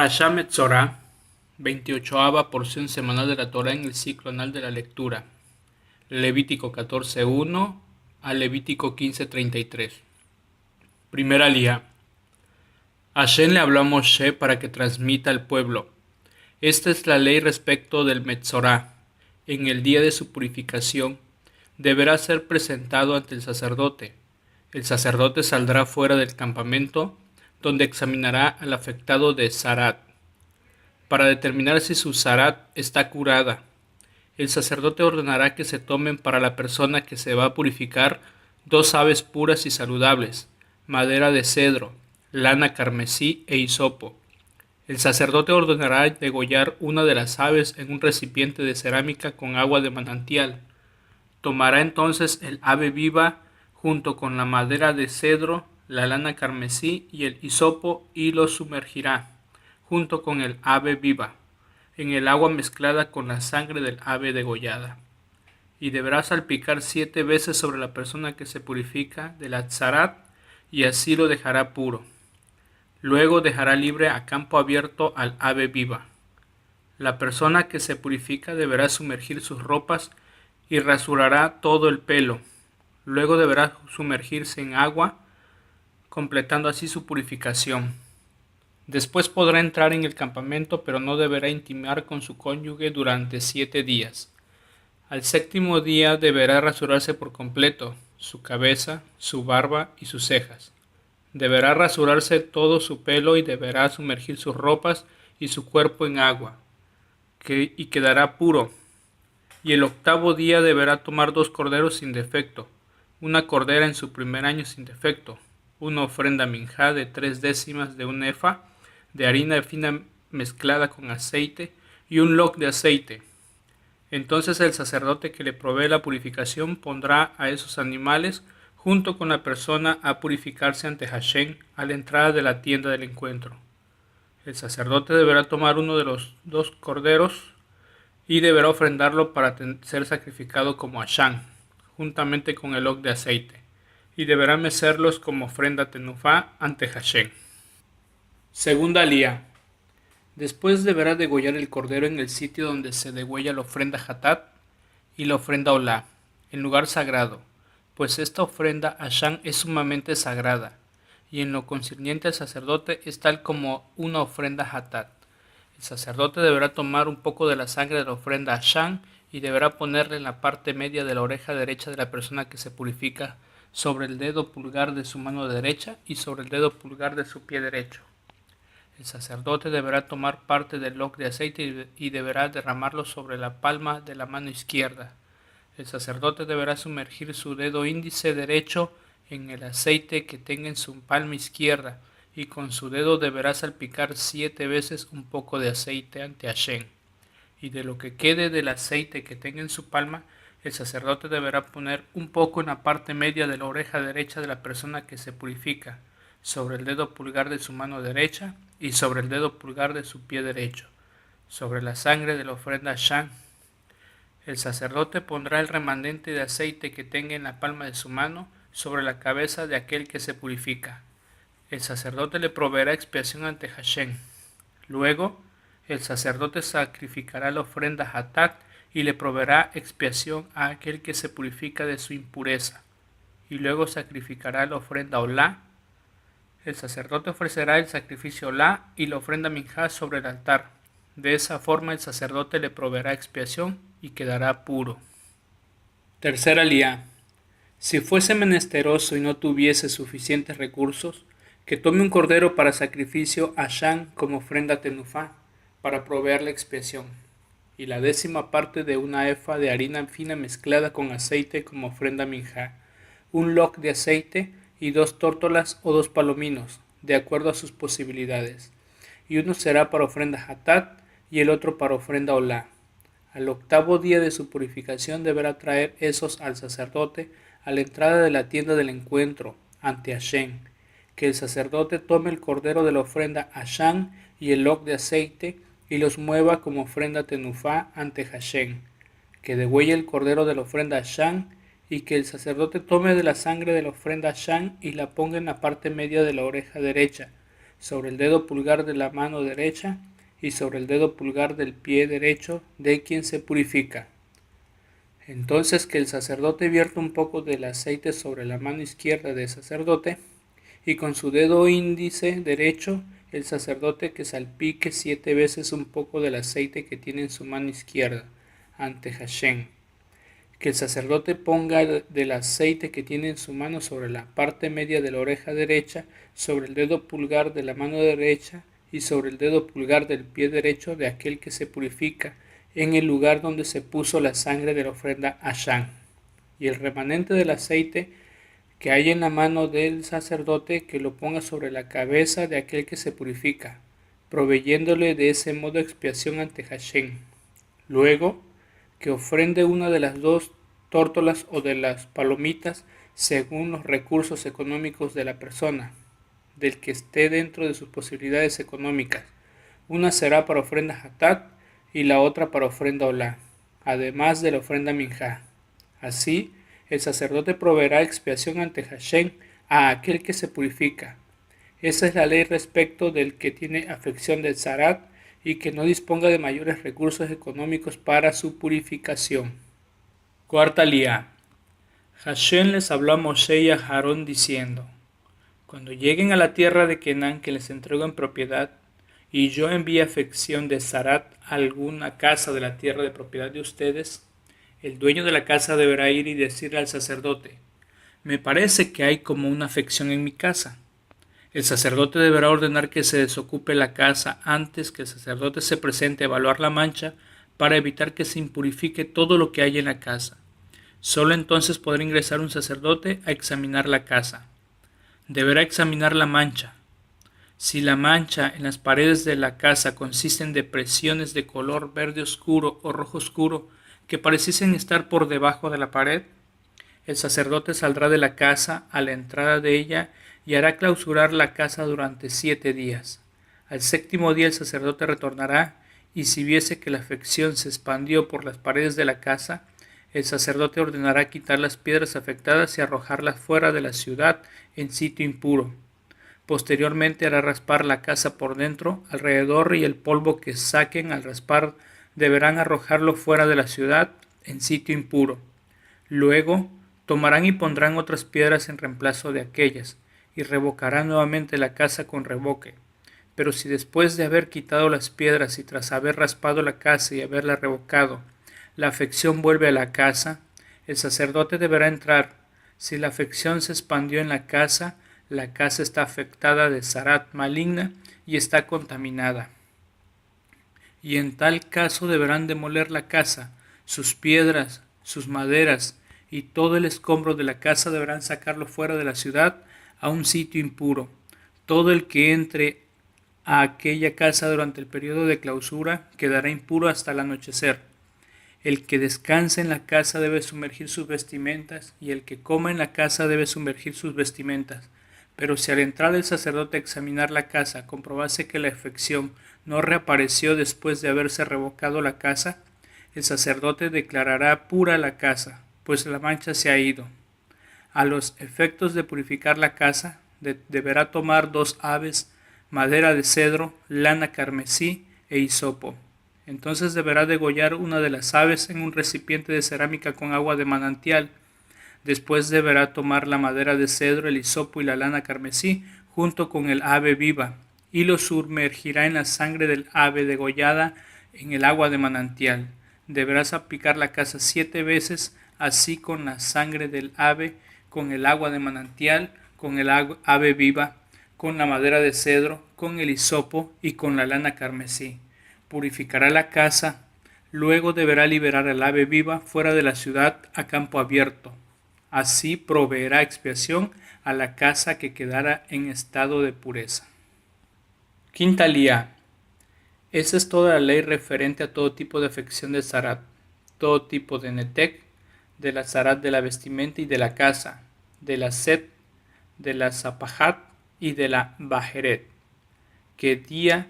Parashá Metzorá, 28ª porción semanal de la Torá en el ciclo anual de la lectura, Levítico 14:1 a Levítico 15:33. Primera aliyá. Hashem le habló a Moshe para que transmita al pueblo. Esta es la ley respecto del Metzorá. En el día de su purificación, deberá ser presentado ante el sacerdote. El sacerdote saldrá fuera del campamento, donde examinará al afectado de Zarat, para determinar si su Zarat está curada. El sacerdote ordenará que se tomen para la persona que se va a purificar 2 aves puras y saludables, madera de cedro, lana carmesí e hisopo. El sacerdote ordenará degollar una de las aves en un recipiente de cerámica con agua de manantial. Tomará entonces el ave viva junto con la madera de cedro, la lana carmesí y el hisopo y lo sumergirá, junto con el ave viva, en el agua mezclada con la sangre del ave degollada. Y deberá salpicar 7 veces sobre la persona que se purifica de la tzarat, y así lo dejará puro. Luego dejará libre a campo abierto al ave viva. La persona que se purifica deberá sumergir sus ropas y rasurará todo el pelo. Luego deberá sumergirse en agua, completando así su purificación. Después podrá entrar en el campamento, pero no deberá intimar con su cónyuge durante 7 días. Al 7º día deberá rasurarse por completo, su cabeza, su barba y sus cejas. Deberá rasurarse todo su pelo y deberá sumergir sus ropas y su cuerpo en agua, y quedará puro. Y el 8º día deberá tomar 2 corderos sin defecto, una cordera en su primer año sin defecto, una ofrenda minjá de 3/10 de un efa de harina fina mezclada con aceite y un loc de aceite. Entonces el sacerdote que le provee la purificación pondrá a esos animales junto con la persona a purificarse ante Hashem a la entrada de la tienda del encuentro. El sacerdote deberá tomar uno de los 2 corderos y deberá ofrendarlo para ser sacrificado como Hashem, juntamente con el loc de aceite, y deberá mecerlos como ofrenda tenufá ante Hashem. Segunda aliyá. Después deberá degollar el cordero en el sitio donde se degüella la ofrenda hatat y la ofrenda olá, en lugar sagrado, pues esta ofrenda a Hashem es sumamente sagrada, y en lo concerniente al sacerdote es tal como una ofrenda hatat. El sacerdote deberá tomar un poco de la sangre de la ofrenda a Hashem y deberá ponerla en la parte media de la oreja derecha de la persona que se purifica, sobre el dedo pulgar de su mano derecha y sobre el dedo pulgar de su pie derecho. El sacerdote deberá tomar parte del loc de aceite y deberá derramarlo sobre la palma de la mano izquierda. El sacerdote deberá sumergir su dedo índice derecho en el aceite que tenga en su palma izquierda, y con su dedo deberá salpicar 7 veces un poco de aceite ante Hashem. Y de lo que quede del aceite que tenga en su palma, el sacerdote deberá poner un poco en la parte media de la oreja derecha de la persona que se purifica, sobre el dedo pulgar de su mano derecha y sobre el dedo pulgar de su pie derecho, sobre la sangre de la ofrenda Hashem. El sacerdote pondrá el remanente de aceite que tenga en la palma de su mano sobre la cabeza de aquel que se purifica. El sacerdote le proveerá expiación ante Hashem. Luego, el sacerdote sacrificará la ofrenda hatat y le proveerá expiación a aquel que se purifica de su impureza. Y luego sacrificará la ofrenda olá. El sacerdote ofrecerá el sacrificio olá y la ofrenda minjá sobre el altar. De esa forma el sacerdote le proveerá expiación y quedará puro. Tercera aliyá. Si fuese menesteroso y no tuviese suficientes recursos, que tome un cordero para sacrificio a Hashem como ofrenda tenufá, para proveer la expiación, y la 10ª parte de una efa de harina fina mezclada con aceite como ofrenda minjá, un loc de aceite y 2 tórtolas o 2 palominos, de acuerdo a sus posibilidades, y uno será para ofrenda hatat y el otro para ofrenda olá. Al 8º día de su purificación deberá traer esos al sacerdote a la entrada de la tienda del encuentro, ante Hashem. Que el sacerdote tome el cordero de la ofrenda Hashem y el loc de aceite y los mueva como ofrenda tenufá ante Hashem. Que degüelle el cordero de la ofrenda Hashem y que el sacerdote tome de la sangre de la ofrenda Hashem y la ponga en la parte media de la oreja derecha, sobre el dedo pulgar de la mano derecha y sobre el dedo pulgar del pie derecho de quien se purifica. Entonces que el sacerdote vierta un poco del aceite sobre la mano izquierda del sacerdote, y con su dedo índice derecho el sacerdote que salpique 7 veces un poco del aceite que tiene en su mano izquierda ante Hashem. Que el sacerdote ponga del aceite que tiene en su mano sobre la parte media de la oreja derecha, sobre el dedo pulgar de la mano derecha y sobre el dedo pulgar del pie derecho de aquel que se purifica, en el lugar donde se puso la sangre de la ofrenda Hashem. Y el remanente del aceite que hay en la mano del sacerdote, que lo ponga sobre la cabeza de aquel que se purifica, proveyéndole de ese modo expiación ante Hashem. Luego, que ofrende una de las 2 tórtolas o de las palomitas según los recursos económicos de la persona, del que esté dentro de sus posibilidades económicas. Una será para ofrenda hatat y la otra para ofrenda olá, además de la ofrenda minjá. Así, el sacerdote proveerá expiación ante Hashem a aquel que se purifica. Esa es la ley respecto del que tiene afección del zarat y que no disponga de mayores recursos económicos para su purificación. Cuarta lía. Hashem les habló a Moshe y a Aarón diciendo: cuando lleguen a la tierra de Canaán que les entrego en propiedad, y yo envíe afección de zarat a alguna casa de la tierra de propiedad de ustedes, el dueño de la casa deberá ir y decirle al sacerdote: me parece que hay como una afección en mi casa. El sacerdote deberá ordenar que se desocupe la casa antes que el sacerdote se presente a evaluar la mancha para evitar que se impurifique todo lo que hay en la casa. Solo entonces podrá ingresar un sacerdote a examinar la casa. Deberá examinar la mancha. Si la mancha en las paredes de la casa consiste en depresiones de color verde oscuro o rojo oscuro que pareciesen estar por debajo de la pared, el sacerdote saldrá de la casa a la entrada de ella y hará clausurar la casa durante 7 días. Al 7º día el sacerdote retornará, y si viese que la afección se expandió por las paredes de la casa, el sacerdote ordenará quitar las piedras afectadas y arrojarlas fuera de la ciudad en sitio impuro. Posteriormente hará raspar la casa por dentro, alrededor, y el polvo que saquen al raspar deberán arrojarlo fuera de la ciudad en sitio impuro. Luego tomarán y pondrán otras piedras en reemplazo de aquellas, y revocarán nuevamente la casa con revoque. Pero si después de haber quitado las piedras y tras haber raspado la casa y haberla revocado, la afección vuelve a la casa, el sacerdote deberá entrar. Si la afección se expandió en la casa está afectada de zarat maligna y está contaminada. Y en tal caso deberán demoler la casa, sus piedras, sus maderas y todo el escombro de la casa deberán sacarlo fuera de la ciudad a un sitio impuro. Todo el que entre a aquella casa durante el periodo de clausura quedará impuro hasta el anochecer. El que descanse en la casa debe sumergir sus vestimentas, y el que coma en la casa debe sumergir sus vestimentas. Pero si al entrar el sacerdote a examinar la casa comprobase que la afección no reapareció después de haberse revocado la casa, el sacerdote declarará pura la casa, pues la mancha se ha ido. A los efectos de purificar la casa, deberá tomar 2 aves, madera de cedro, lana carmesí e hisopo. Entonces deberá degollar una de las aves en un recipiente de cerámica con agua de manantial. Después deberá tomar la madera de cedro, el hisopo y la lana carmesí junto con el ave viva, y lo sumergirá en la sangre del ave degollada en el agua de manantial. Deberá salpicar la casa 7 veces, así con la sangre del ave, con el agua de manantial, con el ave viva, con la madera de cedro, con el hisopo y con la lana carmesí. Purificará la casa, luego deberá liberar al ave viva fuera de la ciudad a campo abierto. Así proveerá expiación a la casa que quedara en estado de pureza. Quinta lía. Esa es toda la ley referente a todo tipo de afección de zarat, todo tipo de netec, de la zarat de la vestimenta y de la casa, de la set, de la zapajat y de la bajeret. ¿Qué día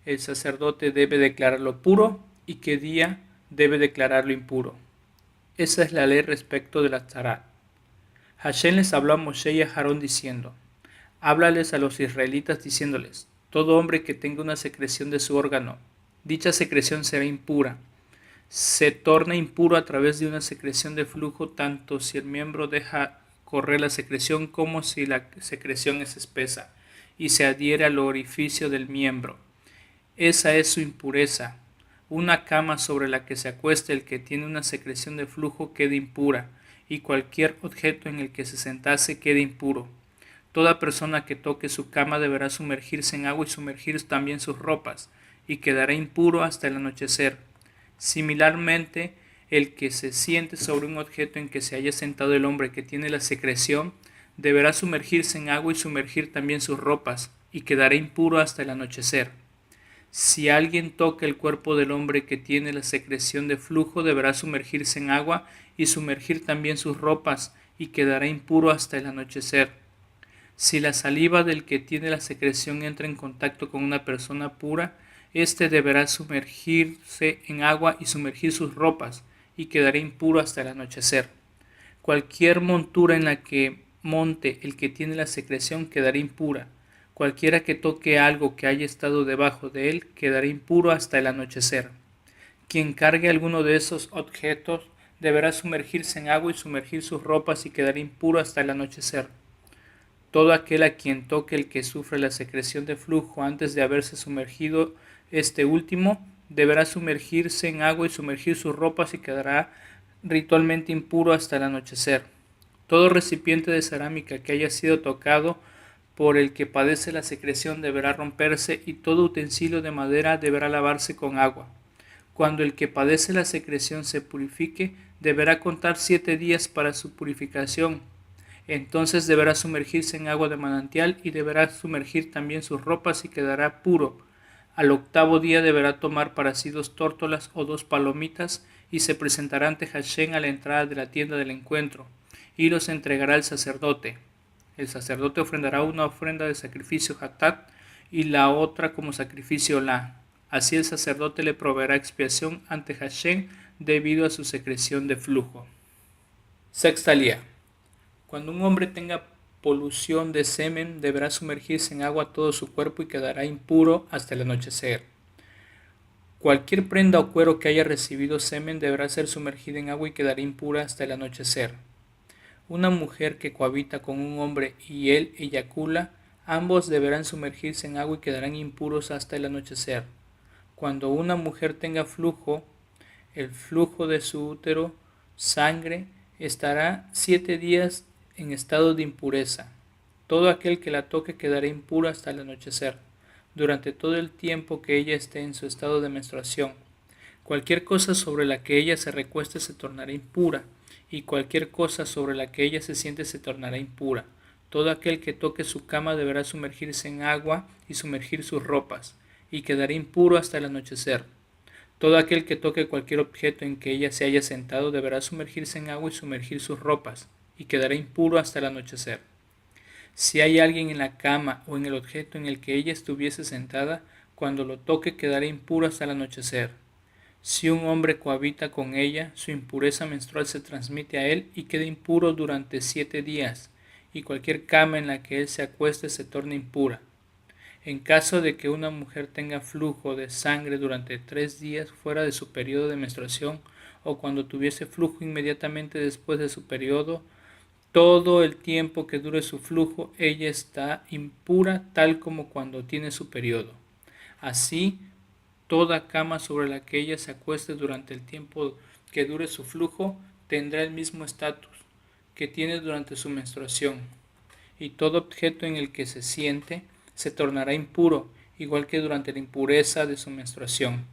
el sacerdote debe declararlo puro y qué día debe declararlo impuro? Esa es la ley respecto de la zarat. Hashem les habló a Moshe y a Aarón diciendo: háblales a los israelitas diciéndoles: todo hombre que tenga una secreción de su órgano. Dicha secreción será impura. Se torna impuro a través de una secreción de flujo tanto si el miembro deja correr la secreción como si la secreción es espesa y se adhiere al orificio del miembro. Esa es su impureza. Una cama sobre la que se acueste el que tiene una secreción de flujo queda impura, y cualquier objeto en el que se sentase queda impuro. Toda persona que toque su cama deberá sumergirse en agua y sumergir también sus ropas, y quedará impuro hasta el anochecer. Similarmente, el que se siente sobre un objeto en que se haya sentado el hombre que tiene la secreción, deberá sumergirse en agua y sumergir también sus ropas, y quedará impuro hasta el anochecer. Si alguien toca el cuerpo del hombre que tiene la secreción de flujo, deberá sumergirse en agua y sumergir también sus ropas, y quedará impuro hasta el anochecer. Si la saliva del que tiene la secreción entra en contacto con una persona pura, éste deberá sumergirse en agua y sumergir sus ropas, y quedará impuro hasta el anochecer. Cualquier montura en la que monte el que tiene la secreción quedará impura. Cualquiera que toque algo que haya estado debajo de él quedará impuro hasta el anochecer. Quien cargue alguno de esos objetos deberá sumergirse en agua y sumergir sus ropas y quedará impuro hasta el anochecer. Todo aquel a quien toque el que sufre la secreción de flujo antes de haberse sumergido este último, deberá sumergirse en agua y sumergir sus ropas y quedará ritualmente impuro hasta el anochecer. Todo recipiente de cerámica que haya sido tocado por el que padece la secreción deberá romperse y todo utensilio de madera deberá lavarse con agua. Cuando el que padece la secreción se purifique, deberá contar 7 días para su purificación. Entonces deberá sumergirse en agua de manantial y deberá sumergir también sus ropas y quedará puro. Al 8º día deberá tomar para sí 2 tórtolas o 2 palomitas y se presentará ante Hashem a la entrada de la tienda del encuentro y los entregará al sacerdote. El sacerdote ofrendará una ofrenda de sacrificio hatat y la otra como sacrificio olá. Así el sacerdote le proveerá expiación ante Hashem debido a su secreción de flujo. Sexta lía. Cuando un hombre tenga polución de semen, deberá sumergirse en agua todo su cuerpo y quedará impuro hasta el anochecer. Cualquier prenda o cuero que haya recibido semen deberá ser sumergida en agua y quedará impura hasta el anochecer. Una mujer que cohabita con un hombre y él eyacula, ambos deberán sumergirse en agua y quedarán impuros hasta el anochecer. Cuando una mujer tenga flujo, el flujo de su útero, sangre, estará 7 días en estado de impureza. Todo aquel que la toque quedará impuro hasta el anochecer, durante todo el tiempo que ella esté en su estado de menstruación. Cualquier cosa sobre la que ella se recueste se tornará impura, y cualquier cosa sobre la que ella se siente se tornará impura. Todo aquel que toque su cama deberá sumergirse en agua y sumergir sus ropas, y quedará impuro hasta el anochecer. Todo aquel que toque cualquier objeto en que ella se haya sentado deberá sumergirse en agua y sumergir sus ropas, y quedará impuro hasta el anochecer. Si hay alguien en la cama o en el objeto en el que ella estuviese sentada, cuando lo toque quedará impuro hasta el anochecer. Si un hombre cohabita con ella, su impureza menstrual se transmite a él y queda impuro durante 7 días, y cualquier cama en la que él se acueste se torna impura. En caso de que una mujer tenga flujo de sangre durante 3 días fuera de su periodo de menstruación, o cuando tuviese flujo inmediatamente después de su periodo, todo el tiempo que dure su flujo, ella está impura tal como cuando tiene su periodo. Así, toda cama sobre la que ella se acueste durante el tiempo que dure su flujo tendrá el mismo estatus que tiene durante su menstruación, y todo objeto en el que se siente se tornará impuro, igual que durante la impureza de su menstruación.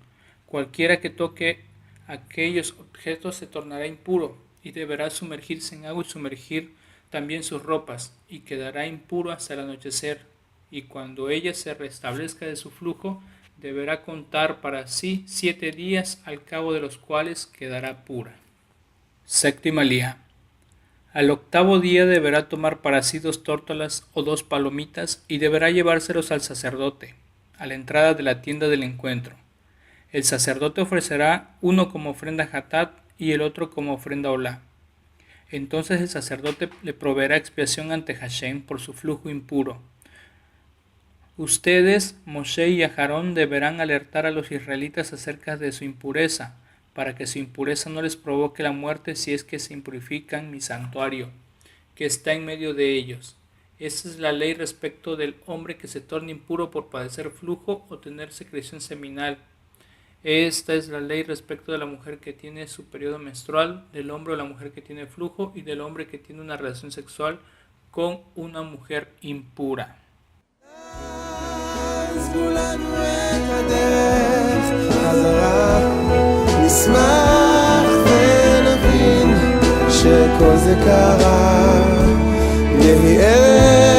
Cualquiera que toque aquellos objetos se tornará impuro, y deberá sumergirse en agua y sumergir también sus ropas, y quedará impuro hasta el anochecer, y cuando ella se restablezca de su flujo, deberá contar para sí 7 días, al cabo de los cuales quedará pura. Séptima lía. Al 8º día deberá tomar para sí 2 tórtolas o 2 palomitas y deberá llevárselos al sacerdote, a la entrada de la tienda del encuentro. El sacerdote ofrecerá uno como ofrenda hatat y el otro como ofrenda olá. Entonces el sacerdote le proveerá expiación ante Hashem por su flujo impuro. Ustedes, Moshe y Aarón, deberán alertar a los israelitas acerca de su impureza, para que su impureza no les provoque la muerte si es que se impurifican mi santuario, que está en medio de ellos. Esta es la ley respecto del hombre que se torne impuro por padecer flujo o tener secreción seminal. Esta es la ley respecto de la mujer que tiene su periodo menstrual, del hombre o la mujer que tiene flujo y del hombre que tiene una relación sexual con una mujer impura. נשמח ונבין שכל זה קרה, יהי ערב